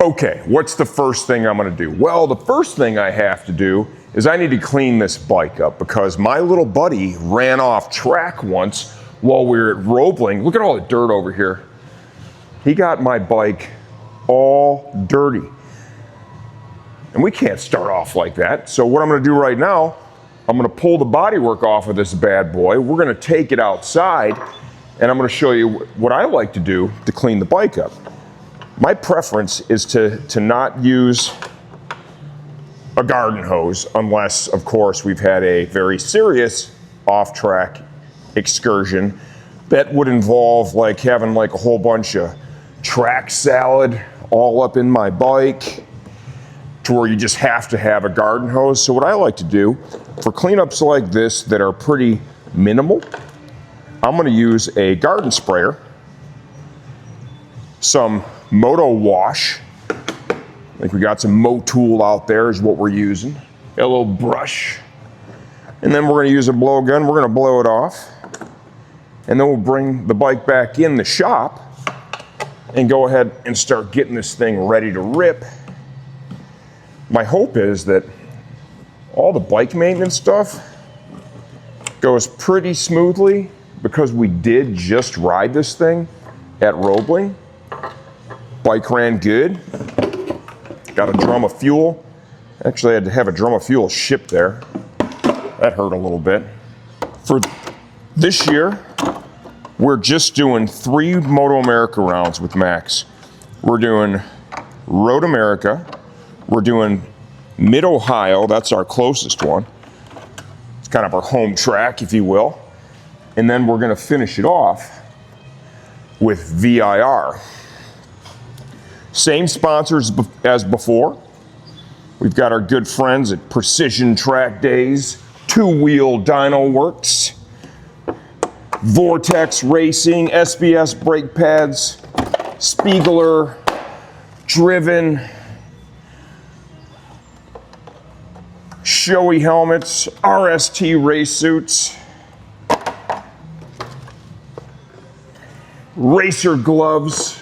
Okay, what's the first thing I'm gonna do? Well, the first thing I have to do is I need to clean this bike up because my little buddy ran off track once while we were at Roebling. Look at all the dirt over here. He got my bike all dirty. And we can't start off like that. So what I'm gonna do right now, I'm gonna pull the bodywork off of this bad boy. We're gonna take it outside and I'm gonna show you what I like to do to clean the bike up. My preference is to not use a garden hose unless, of course, we've had a very serious off-track excursion that would involve like having like a whole bunch of track salad all up in my bike to where you just have to have a garden hose. So what I like to do for cleanups like this that are pretty minimal, I'm gonna use a garden sprayer, some Moto Wash. I think we got some Motool out there is what we're using. Got a little brush. And then we're gonna use a blowgun, we're gonna blow it off. And then we'll bring the bike back in the shop and go ahead and start getting this thing ready to rip. My hope is that all the bike maintenance stuff goes pretty smoothly because we did just ride this thing at Roebling. Bike ran good. Got a drum of fuel. Actually, I had to have a drum of fuel shipped there. That hurt a little bit. For this year, we're just doing 3 MotoAmerica rounds with Max. We're doing Road America. We're doing Mid-Ohio. That's our closest one. It's kind of our home track, if you will. And then we're going to finish it off with VIR. Same sponsors as before. We've got our good friends at Precision Track Days, Two Wheel Dyno Works, Vortex Racing, SBS brake pads, Spiegler, Driven, Shoei helmets, RST race suits, Racer gloves,